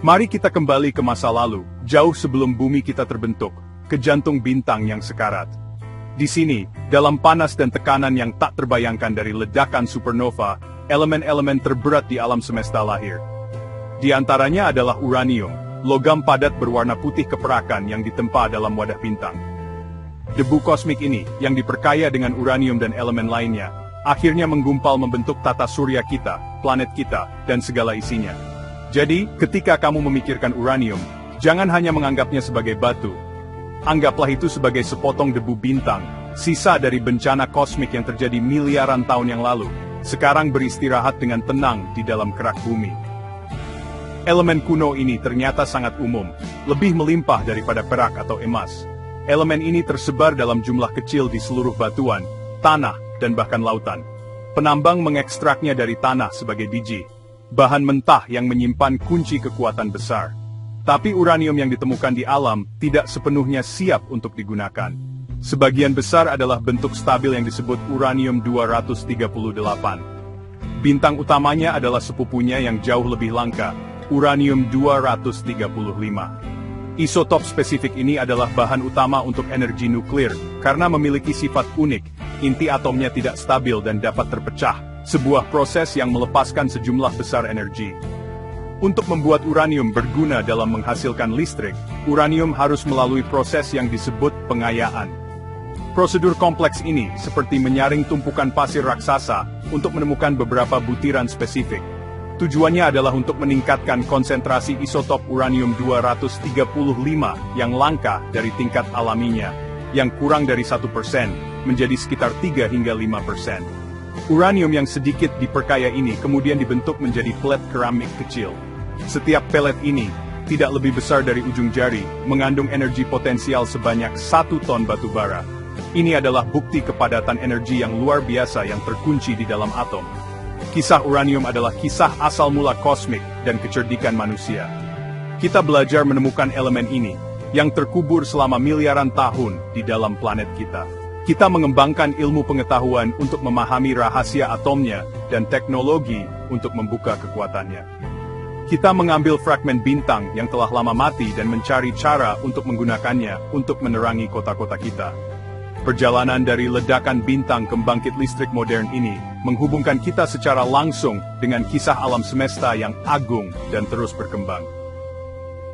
Mari kita kembali ke masa lalu, jauh sebelum bumi kita terbentuk, ke jantung bintang yang sekarat. Di sini, dalam panas dan tekanan yang tak terbayangkan dari ledakan supernova, elemen-elemen terberat di alam semesta lahir. Di antaranya adalah uranium, logam padat berwarna putih keperakan yang ditempa dalam wadah bintang. Debu kosmik ini, yang diperkaya dengan uranium dan elemen lainnya, akhirnya menggumpal membentuk tata surya kita, planet kita, dan segala isinya. Jadi, ketika kamu memikirkan uranium, jangan hanya menganggapnya sebagai batu. Anggaplah itu sebagai sepotong debu bintang, sisa dari bencana kosmik yang terjadi miliaran tahun yang lalu, sekarang beristirahat dengan tenang di dalam kerak bumi. Elemen kuno ini ternyata sangat umum, lebih melimpah daripada perak atau emas. Elemen ini tersebar dalam jumlah kecil di seluruh batuan, tanah, dan bahkan lautan. Penambang mengekstraknya dari tanah sebagai biji, bahan mentah yang menyimpan kunci kekuatan besar. Tapi uranium yang ditemukan di alam tidak sepenuhnya siap untuk digunakan. Sebagian besar adalah bentuk stabil yang disebut uranium-238. Bintang utamanya adalah sepupunya yang jauh lebih langka, uranium-235. Isotop spesifik ini adalah bahan utama untuk energi nuklir, karena memiliki sifat unik, inti atomnya tidak stabil dan dapat terpecah, sebuah proses yang melepaskan sejumlah besar energi. Untuk membuat uranium berguna dalam menghasilkan listrik, uranium harus melalui proses yang disebut pengayaan. Prosedur kompleks ini seperti menyaring tumpukan pasir raksasa untuk menemukan beberapa butiran spesifik. Tujuannya adalah untuk meningkatkan konsentrasi isotop uranium-235 yang langka dari tingkat alaminya, yang kurang dari 1%, menjadi sekitar 3 hingga 5%. Uranium yang sedikit diperkaya ini kemudian dibentuk menjadi pelet keramik kecil. Setiap pelet ini, tidak lebih besar dari ujung jari, mengandung energi potensial sebanyak 1 ton batu bara. Ini adalah bukti kepadatan energi yang luar biasa yang terkunci di dalam atom. Kisah uranium adalah kisah asal mula kosmik dan kecerdikan manusia. Kita belajar menemukan elemen ini, yang terkubur selama miliaran tahun di dalam planet kita. Kita mengembangkan ilmu pengetahuan untuk memahami rahasia atomnya dan teknologi untuk membuka kekuatannya. Kita mengambil fragmen bintang yang telah lama mati dan mencari cara untuk menggunakannya untuk menerangi kota-kota kita. Perjalanan dari ledakan bintang ke pembangkit listrik modern ini menghubungkan kita secara langsung dengan kisah alam semesta yang agung dan terus berkembang.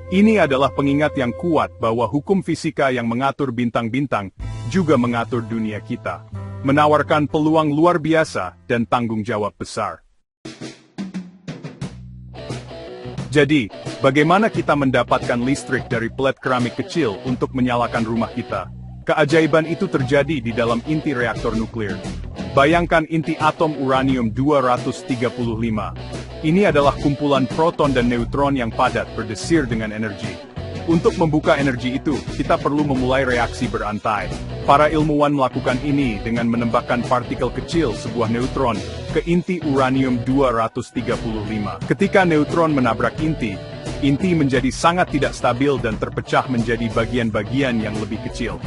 Ini adalah pengingat yang kuat bahwa hukum fisika yang mengatur bintang-bintang juga mengatur dunia kita, menawarkan peluang luar biasa dan tanggung jawab besar. Jadi, bagaimana kita mendapatkan listrik dari pelet keramik kecil untuk menyalakan rumah kita? Keajaiban itu terjadi di dalam inti reaktor nuklir. Bayangkan inti atom uranium-235. Ini adalah kumpulan proton dan neutron yang padat berdesir dengan energi. Untuk membuka energi itu, kita perlu memulai reaksi berantai. Para ilmuwan melakukan ini dengan menembakkan partikel kecil sebuah neutron ke inti uranium-235. Ketika neutron menabrak inti menjadi sangat tidak stabil dan terpecah menjadi bagian-bagian yang lebih kecil.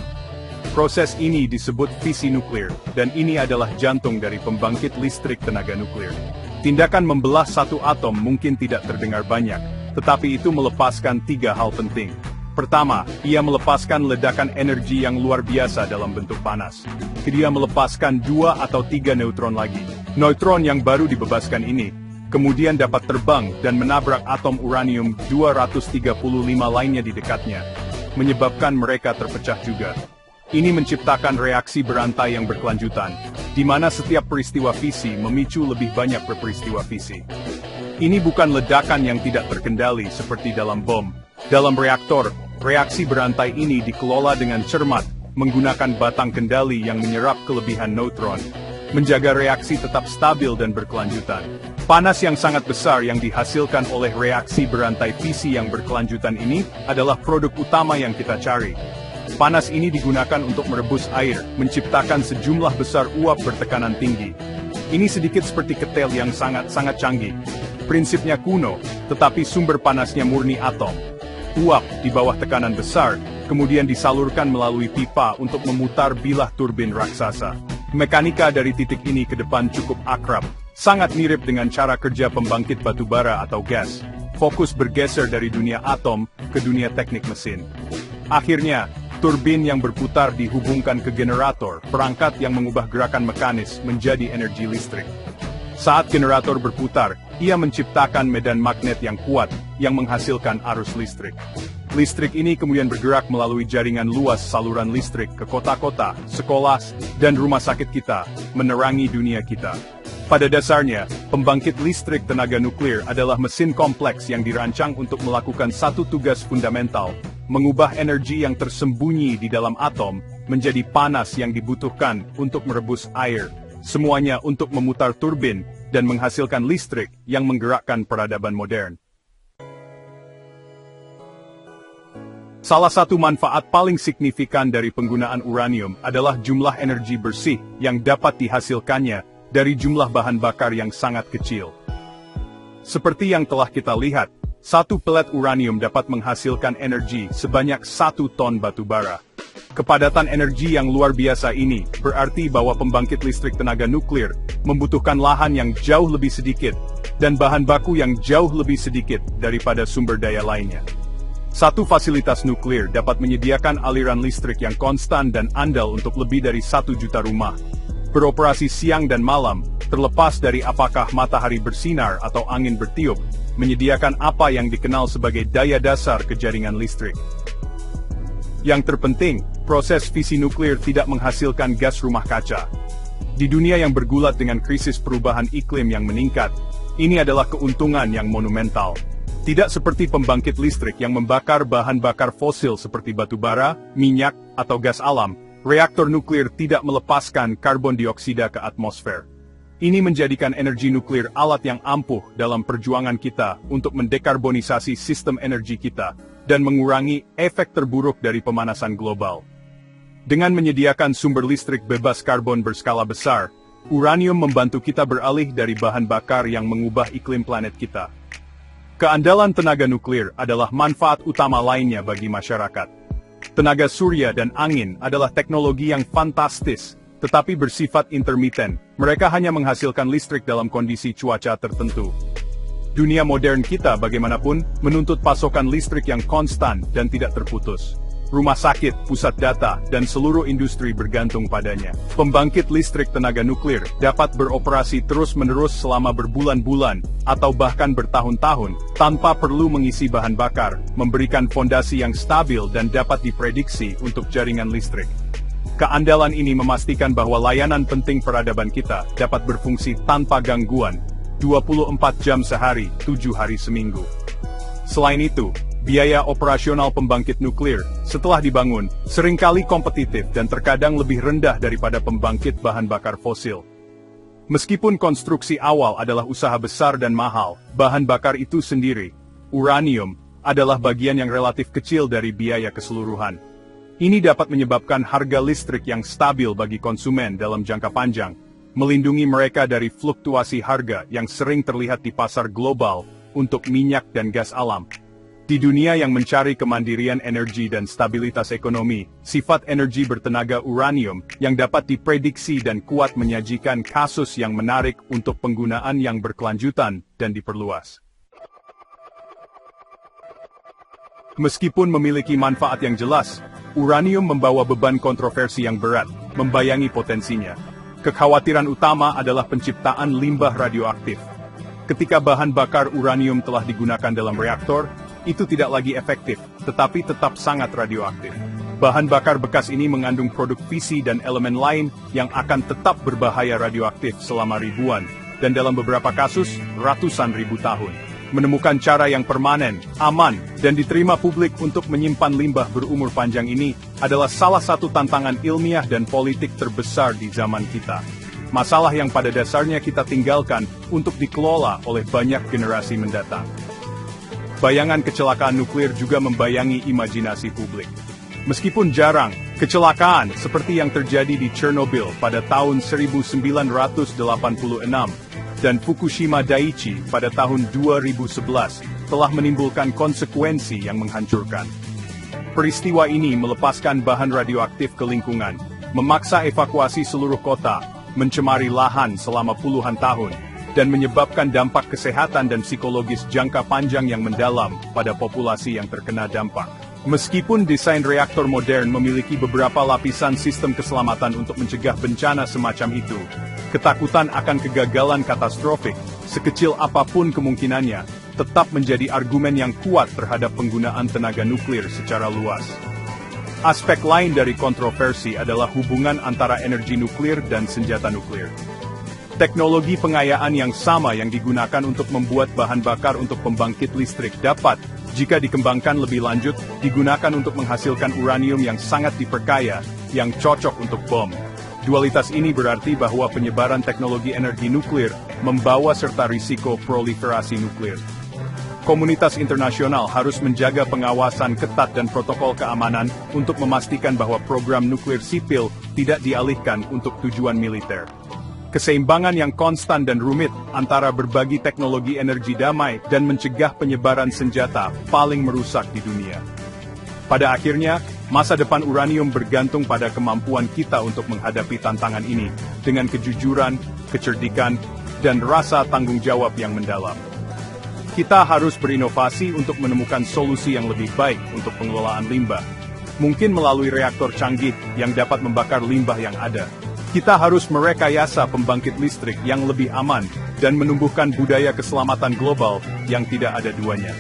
Proses ini disebut fisi nuklir, dan ini adalah jantung dari pembangkit listrik tenaga nuklir. Tindakan membelah satu atom mungkin tidak terdengar banyak, tetapi itu melepaskan 3 hal penting. Pertama, ia melepaskan ledakan energi yang luar biasa dalam bentuk panas. Kedua, melepaskan 2 atau 3 neutron lagi. Neutron yang baru dibebaskan ini, kemudian dapat terbang dan menabrak atom uranium-235 lainnya di dekatnya, menyebabkan mereka terpecah juga. Ini menciptakan reaksi berantai yang berkelanjutan, di mana setiap peristiwa fisi memicu lebih banyak peristiwa fisi. Ini bukan ledakan yang tidak terkendali seperti dalam bom. Dalam reaktor, reaksi berantai ini dikelola dengan cermat, menggunakan batang kendali yang menyerap kelebihan neutron, menjaga reaksi tetap stabil dan berkelanjutan. Panas yang sangat besar yang dihasilkan oleh reaksi berantai fisi yang berkelanjutan ini adalah produk utama yang kita cari. Panas ini digunakan untuk merebus air, menciptakan sejumlah besar uap bertekanan tinggi. Ini sedikit seperti ketel yang sangat-sangat canggih. Prinsipnya kuno, tetapi sumber panasnya murni atom. Uap di bawah tekanan besar, kemudian disalurkan melalui pipa untuk memutar bilah turbin raksasa. Mekanika dari titik ini ke depan cukup akrab, sangat mirip dengan cara kerja pembangkit batu bara atau gas. fokus bergeser dari dunia atom ke dunia teknik mesin. Akhirnya, turbin yang berputar dihubungkan ke generator, perangkat yang mengubah gerakan mekanis menjadi energi listrik. Saat generator berputar, ia menciptakan medan magnet yang kuat yang menghasilkan arus listrik. Listrik ini kemudian bergerak melalui jaringan luas saluran listrik ke kota-kota, sekolah, dan rumah sakit kita, menerangi dunia kita. Pada dasarnya, pembangkit listrik tenaga nuklir adalah mesin kompleks yang dirancang untuk melakukan satu tugas fundamental, mengubah energi yang tersembunyi di dalam atom menjadi panas yang dibutuhkan untuk merebus air, semuanya untuk memutar turbin dan menghasilkan listrik yang menggerakkan peradaban modern. Salah satu manfaat paling signifikan dari penggunaan uranium adalah jumlah energi bersih yang dapat dihasilkannya dari jumlah bahan bakar yang sangat kecil. Seperti yang telah kita lihat, satu pelet uranium dapat menghasilkan energi sebanyak 1 ton batu bara. Kepadatan energi yang luar biasa ini berarti bahwa pembangkit listrik tenaga nuklir membutuhkan lahan yang jauh lebih sedikit dan bahan baku yang jauh lebih sedikit daripada sumber daya lainnya. Satu fasilitas nuklir dapat menyediakan aliran listrik yang konstan dan andal untuk lebih dari 1 juta rumah. Beroperasi siang dan malam, terlepas dari apakah matahari bersinar atau angin bertiup, menyediakan apa yang dikenal sebagai daya dasar ke jaringan listrik. Yang terpenting, proses fisi nuklir tidak menghasilkan gas rumah kaca. Di dunia yang bergulat dengan krisis perubahan iklim yang meningkat, ini adalah keuntungan yang monumental. Tidak seperti pembangkit listrik yang membakar bahan bakar fosil seperti batu bara, minyak, atau gas alam, reaktor nuklir tidak melepaskan karbon dioksida ke atmosfer. Ini menjadikan energi nuklir alat yang ampuh dalam perjuangan kita untuk mendekarbonisasi sistem energi kita dan mengurangi efek terburuk dari pemanasan global. Dengan menyediakan sumber listrik bebas karbon berskala besar, uranium membantu kita beralih dari bahan bakar yang mengubah iklim planet kita. Keandalan tenaga nuklir adalah manfaat utama lainnya bagi masyarakat. Tenaga surya dan angin adalah teknologi yang fantastis, tetapi bersifat intermiten. Mereka hanya menghasilkan listrik dalam kondisi cuaca tertentu. Dunia modern kita bagaimanapun menuntut pasokan listrik yang konstan dan tidak terputus. Rumah sakit, pusat data, dan seluruh industri bergantung padanya. Pembangkit listrik tenaga nuklir dapat beroperasi terus-menerus selama berbulan-bulan, atau bahkan bertahun-tahun, tanpa perlu mengisi bahan bakar, memberikan fondasi yang stabil dan dapat diprediksi untuk jaringan listrik. Keandalan ini memastikan bahwa layanan penting peradaban kita dapat berfungsi tanpa gangguan, 24 jam sehari, 7 hari seminggu. Selain itu, biaya operasional pembangkit nuklir, setelah dibangun, seringkali kompetitif dan terkadang lebih rendah daripada pembangkit bahan bakar fosil. Meskipun konstruksi awal adalah usaha besar dan mahal, bahan bakar itu sendiri, uranium, adalah bagian yang relatif kecil dari biaya keseluruhan. Ini dapat menyebabkan harga listrik yang stabil bagi konsumen dalam jangka panjang, melindungi mereka dari fluktuasi harga yang sering terlihat di pasar global untuk minyak dan gas alam. Di dunia yang mencari kemandirian energi dan stabilitas ekonomi, sifat energi bertenaga uranium yang dapat diprediksi dan kuat menyajikan kasus yang menarik untuk penggunaan yang berkelanjutan dan diperluas. Meskipun memiliki manfaat yang jelas, uranium membawa beban kontroversi yang berat, membayangi potensinya. Kekhawatiran utama adalah penciptaan limbah radioaktif. Ketika bahan bakar uranium telah digunakan dalam reaktor, itu tidak lagi efektif, tetapi tetap sangat radioaktif. Bahan bakar bekas ini mengandung produk fisi dan elemen lain yang akan tetap berbahaya radioaktif selama ribuan, dan dalam beberapa kasus, ratusan ribu tahun. Menemukan cara yang permanen, aman, dan diterima publik untuk menyimpan limbah berumur panjang ini adalah salah satu tantangan ilmiah dan politik terbesar di zaman kita. Masalah yang pada dasarnya kita tinggalkan untuk dikelola oleh banyak generasi mendatang. Bayangan kecelakaan nuklir juga membayangi imajinasi publik. Meskipun jarang, kecelakaan seperti yang terjadi di Chernobyl pada tahun 1986 dan Fukushima Daiichi pada tahun 2011 telah menimbulkan konsekuensi yang menghancurkan. Peristiwa ini melepaskan bahan radioaktif ke lingkungan, memaksa evakuasi seluruh kota, mencemari lahan selama puluhan tahun, dan menyebabkan dampak kesehatan dan psikologis jangka panjang yang mendalam pada populasi yang terkena dampak. Meskipun desain reaktor modern memiliki beberapa lapisan sistem keselamatan untuk mencegah bencana semacam itu, ketakutan akan kegagalan katastrofik, sekecil apapun kemungkinannya, tetap menjadi argumen yang kuat terhadap penggunaan tenaga nuklir secara luas. Aspek lain dari kontroversi adalah hubungan antara energi nuklir dan senjata nuklir. Teknologi pengayaan yang sama yang digunakan untuk membuat bahan bakar untuk pembangkit listrik dapat, jika dikembangkan lebih lanjut, digunakan untuk menghasilkan uranium yang sangat diperkaya, yang cocok untuk bom. Dualitas ini berarti bahwa penyebaran teknologi energi nuklir membawa serta risiko proliferasi nuklir. Komunitas internasional harus menjaga pengawasan ketat dan protokol keamanan untuk memastikan bahwa program nuklir sipil tidak dialihkan untuk tujuan militer. Keseimbangan yang konstan dan rumit antara berbagi teknologi energi damai dan mencegah penyebaran senjata paling merusak di dunia. Pada akhirnya, masa depan uranium bergantung pada kemampuan kita untuk menghadapi tantangan ini dengan kejujuran, kecerdikan, dan rasa tanggung jawab yang mendalam. Kita harus berinovasi untuk menemukan solusi yang lebih baik untuk pengelolaan limbah. Mungkin melalui reaktor canggih yang dapat membakar limbah yang ada. Kita harus merekayasa pembangkit listrik yang lebih aman dan menumbuhkan budaya keselamatan global yang tidak ada duanya.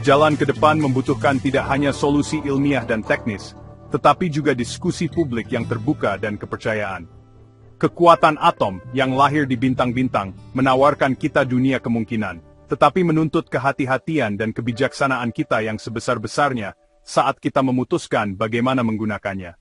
Jalan ke depan membutuhkan tidak hanya solusi ilmiah dan teknis, tetapi juga diskusi publik yang terbuka dan kepercayaan. Kekuatan atom yang lahir di bintang-bintang menawarkan kita dunia kemungkinan, tetapi menuntut kehati-hatian dan kebijaksanaan kita yang sebesar-besarnya saat kita memutuskan bagaimana menggunakannya.